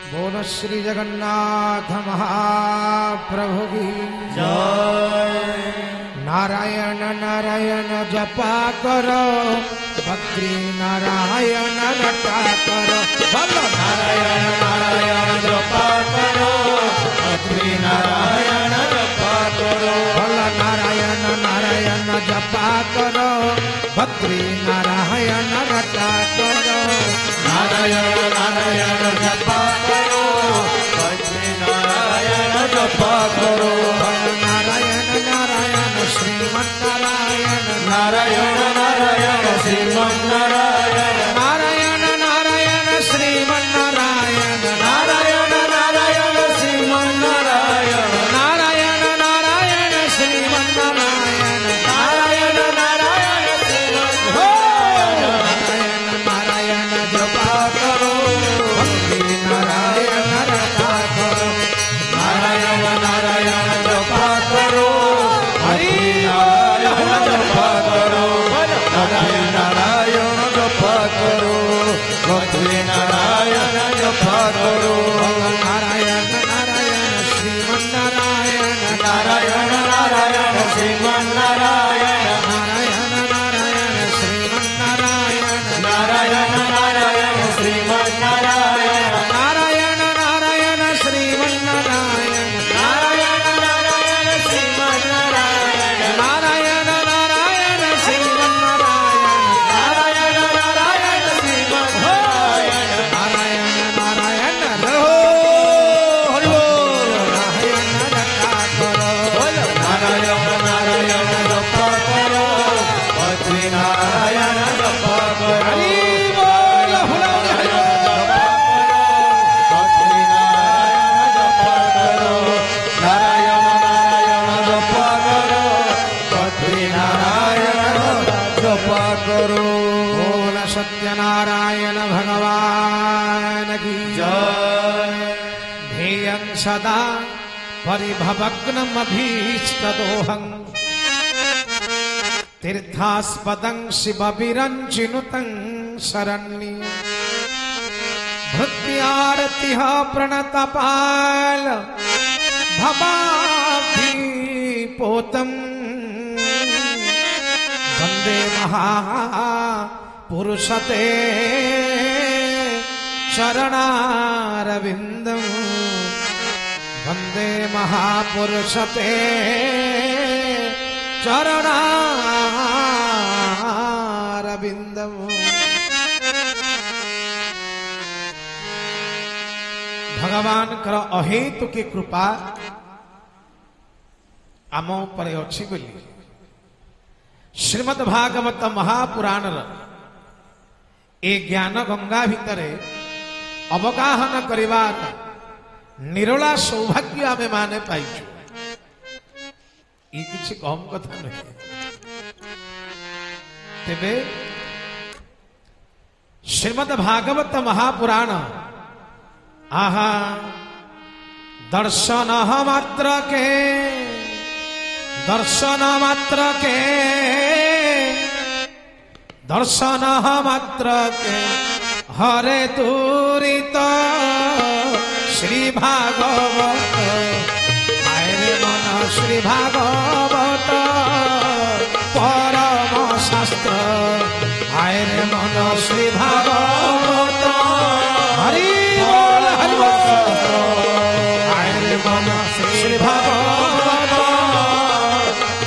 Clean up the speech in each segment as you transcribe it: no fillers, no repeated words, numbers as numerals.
बोलो श्री जगन्नाथ महाप्रभु की जय। नारायण नारायण जपा करो, भक्ति नारायण रटा करो। बोलो नारायण नारायण जपा करो, भक्ति नारायण जपा करो। बोलो नारायण नारायण जपा करो, भक्ति नारायण रटा करो। नारायण नारायण जपा करो, भक्ति नारायण जपा करो। नारायण नारायण श्रीमन नारायण नारायण नारायण श्रीमन नारायण। नारायण नारायण श्रीमन नारायण नारायण नारायण श्रीमन नारायण। नारायण नारायण श्रीमन नारायण नारायण नारायण श्रीमन नारायण नारायण जपा करो, भक्ति नारायण रटा करो। नारायण नारायण जपा करो, हरि नारायण जपा करो। नारायण नारायण जपा करो, भक्ति नारायण जपा करो। नारायण नारायण श्रीमन नारायण नारायण नारायण श्रीमन नारायण। नारायण नारायण श्रीमन नारायण नारायण नारायण श्रीमन नारायण। नारायण नारायण श्रीमन नारायण नारायण नारायण श्रीमन नारायण। नारायण नारायण श्रीमन नारायण नारायण नारायण श्रीमन नारायण। नारायण नारायण रहो हरि बोल। नारायण रटा करो, नारायण नारायण जपा करो, भक्ति नारायण जपा करो। हरि बोल हुलो हरि बोल। भक्ति नारायण जपा करो। नारायण नारायण जपा करो, भक्ति नारायण जपा करो। बोल सत्यनारायण भगवान की जय। ध्येयं सदा परिभवग्नमभीष्टदोहं तीर्थास्पदं शिवविरञ्चिनुतं शरण्यं भृत्यारतिः प्रणतपाल भवाब्धिपोतं वन्दे महापुरुषते चरणारविन्दम् वन्दे महापुरुषते चरणारविन्दम्। भगवान कर अहेतु की कृपा आम पर अच्छी बोली श्रीमद् भागवत महापुराण ए ज्ञान गंगा भितरे अवगाहन करिवार निरोला सौभाग्य आमे माने पाइछु। ये किसी कम कथा नहीं। तेबे श्रीमद् भागवत महापुराण आहा दर्शन मात्र के दर्शन मात्र के दर्शन मात्र के हरे दूरित श्री भागवत आयरे मन श्री भागवत परम शास्त्र आयरे मन श्री भागवत हरि बोल हरि बोल। आयरे मन श्री भागवत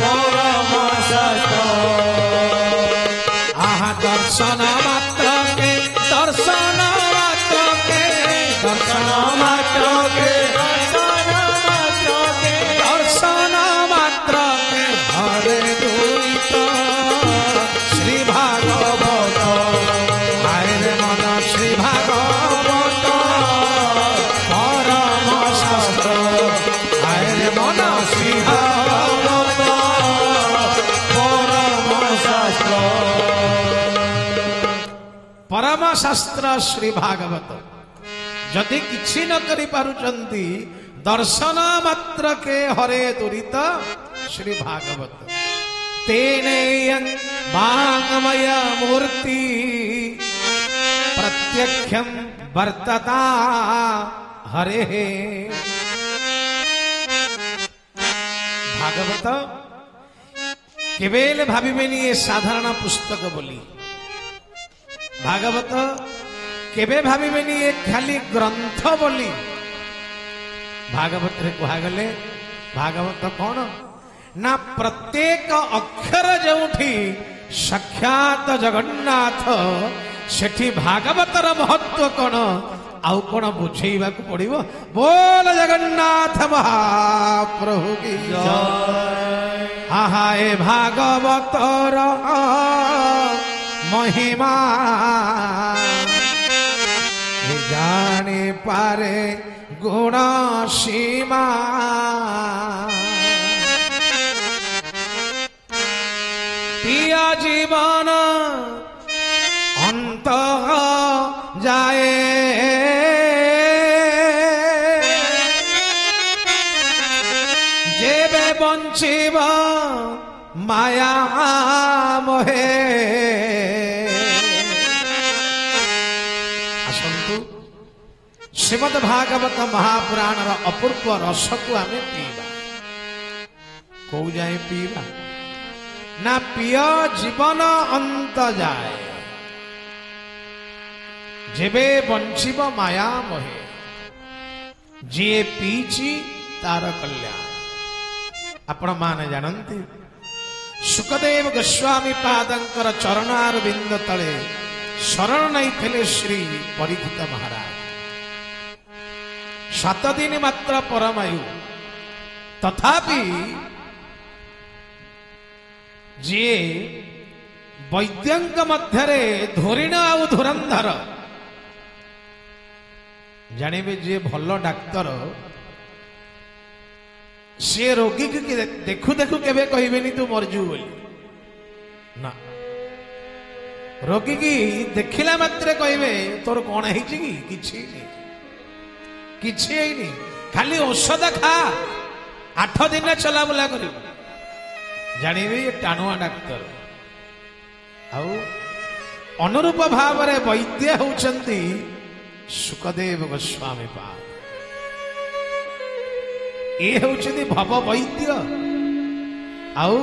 परम शास्त्र। आहा दर्शन मात्र के दर्शन मात्र के दर्शन मात्र के दर्शन मात्र के हरे दूत श्री भागवत आयरे मन श्री भागवत परम शास्त्र आयरे मन श्री भागवत परम शास्त्र। परम शास्त्र श्री भागवत जदि किछि न करि पारुचंती दर्शन मात्र के हरे दुरित श्री भागवत तेनेयं वाङ्मय मूर्ति प्रत्यक्षं वर्तता हरे हे। भागवत केवेले भाविबेनी ये साधारण पुस्तक बोली, भागवत केवे भाविबेनी ये खाली ग्रंथ बोली। भागवत रे कहगले भागवत कौन ना प्रत्येक अक्षर जोठी साक्षात जगन्नाथ सेठी भागवतर महत्व कौन आउ कौन बुझेवा को पड़िबो। बोल जगन्नाथ महाप्रभु की जय। हा हा ए भागवतर महिमा जाने पारे गुण सीमा। पिया जीवन अंत जाए जेबे बंचिब माया मोहे। आसंतु श्रीमद भागवत महापुराण अपूर्व रस को आम पीवा। कौ जाए पीवा ना पिय जीवन अंत जाए जेबे बंचिब माया मोहे। जी पीची तार कल्याण। आपण माने जानती सुखदेव गोस्वामी पादंकर चरणार बिंद तले शरण नहीं थे श्री परीक्षित महाराज। 7 दिन मात्र परमायु तथापि जी वैद्यंक मध्यरे धोरीण आउ धुरंधर जानिबे जे भल डाक्तर सी रोगी की देखु देखु केबे कहबेनी तू मरजू बोली ना। रोगी की देखिला मात्रे कहबे तोर कौन है किछि नहीं खाली औषध खा 8 दिन चला बुला कर जानिबे टाणुआ डाक्तर। आउ अनुरूप भाव रे वैद्य होचंती सुखदेव गोस्वामी पाद। ये होचंती भव वैद्य आउ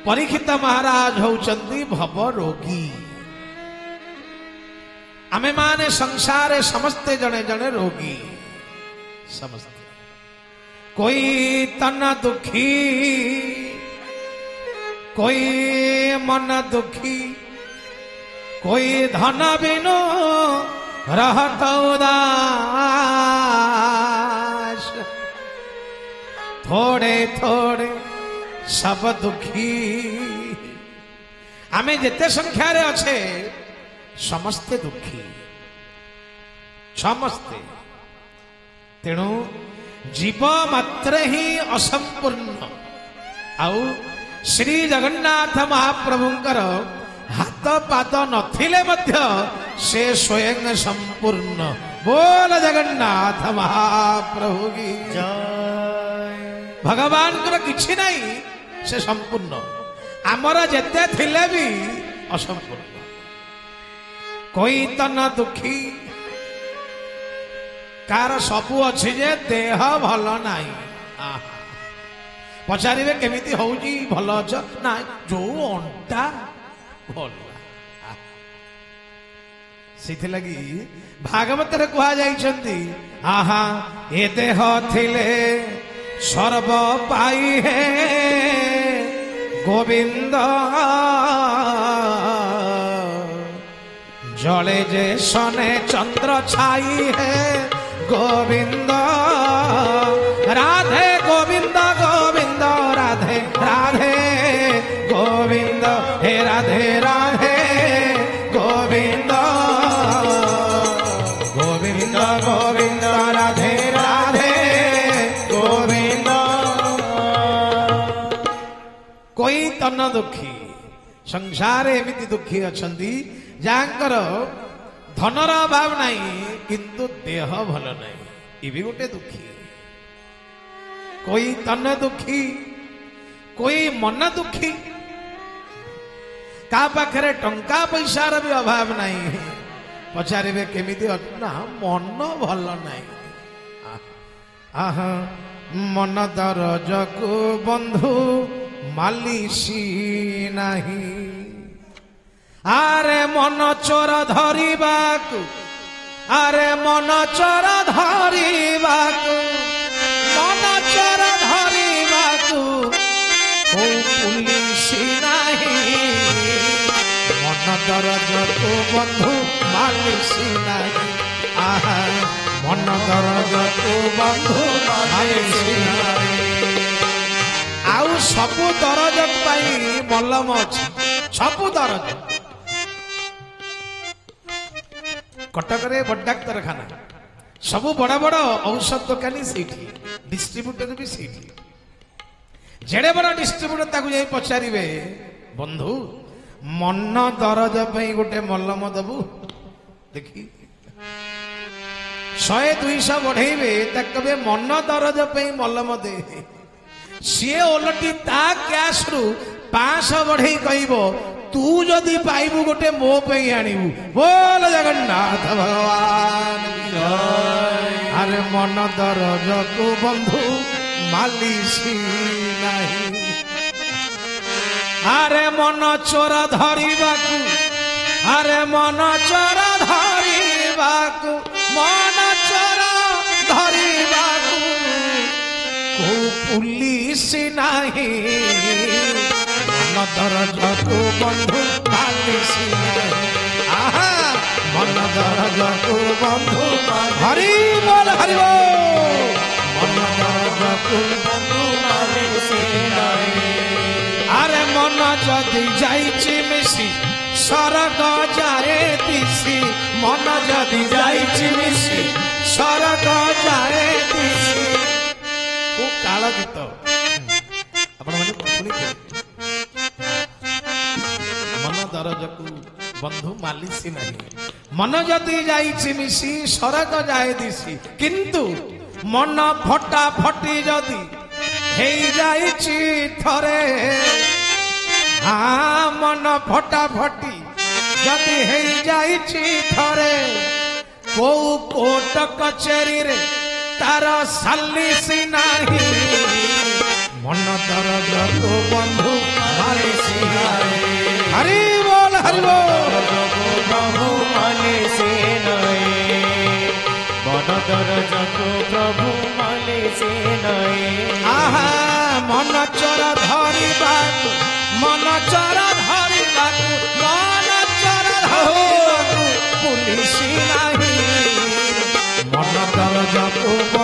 परीक्षित महाराज होचंती भव रोगी। आमे माने संसार समस्ते जने जने रोगी समस्ते। कोई तन दुखी कोई मन दुखी कोई धन बिनु रहत उदास। थोड़े थोड़े सब दुखी। आमे जेते संख्या रे अच्छे समस्ते दुखी समस्ते। तेणु जीव मात्र ही असंपूर्ण। आउ श्री जगन्नाथ महाप्रभुंकर हाथ पाद नथिले मध्य से स्वयं संपूर्ण। बोल जगन्नाथ महाप्रभु की जय। भगवान को किछि नहीं से संपूर्ण। आमर जेते थिले भी असंपूर्ण। कोई तन दुखी कार सबू अच्छी जे देह भल नाही। पचारे केमिति होउजी भल अछ ना जो अंटा भल से लगी भागवत रे कहा जाइछंती आहा ए देह थिले सर्व पाई है गोविंद। जले जे सने चंद्र छाई है गोविंद। राधे गोविंद गोविंद राधे राधे गोविंद हे राधे राधे गोविंद गोविंद गोविंद राधे राधे गोविंद। कोई तन दुखी संसार एमिति दुखी अछंती जाकर धनर अभाव नहीं किंतु देह भल नहीं ये भी गोटे दुखी। कोई तन दुखी कोई मन दुखी का पाखरे टंका पैसार भी अभाव नहीं पचारे केमिति ना मन भल नहीं आहा मन दरजकु बंधु मालिसी नाही आरे मन चोर धरिबाकु आरे मन चोर धरिबाकु मन चोर धरिबाकु ओ पुलिसी नाही मन दरजकु बंधु मालिसी नाही आहा मन दरजकु बंधु मालिसी नाही आउ सबु दरज पाई मलम अछि सबु दरज कटक रे बड़ डाक्तरखाना सबु बड़ बड़ औषध दुकानी सेठी डिस्ट्रीब्यूटर भी सेठी जेड़े बड़ डिस्ट्रीब्यूटर ताकू जाई पचारिबे बंधु मन दरज पई गोटे मलम दबु देखी 100-200 बढ़ेबे तकबे मन दरज पई मलम दे सी ओलटी ता कैश रु 500 बढ़ई कहबो तू जदि पाइबू गोटे मो पे आनिबू बोल जगन्नाथ भगवान अरे मन दरज को बंधु मालिसी नहीं अरे मन चोर धरिबाकू अरे मन चोर धरिबाकू मन चोर धरिबाकू को पुलिस नहीं मन दरजकु बंधु मालिसी नहीं आहा मन दरजकु बंधु हरि बोल मन दरजकु बंधु मालिसी नहीं अरे मन जदि जाइछि मिसी सरग जाए दिसी मन जदि जाइछि मिसी सरग जाए दिसी को काल गीत आपण माने सुनिथे मन दरजकु बंधु मालिसी नहीं मन जदि जाइछि मिसी सरग जाए दिसी किंतु मन फटा फटी जदि हेई जाइछि थरे हाँ मन फटा फटी जदि हेई जाइछि थरे को कोट कचेरी रे तार सालिसी नहीं मन दरजकु बंधु मालिसी नहीं हरि बोल प्रभु मालिसी नहीं मन दरजकु प्रभु मालिसी नहीं आहा मन चोर धरिबाकू मन चोर धरिबाकू मन चोर धरिबाकू पुलिसी नहीं मन दरजकु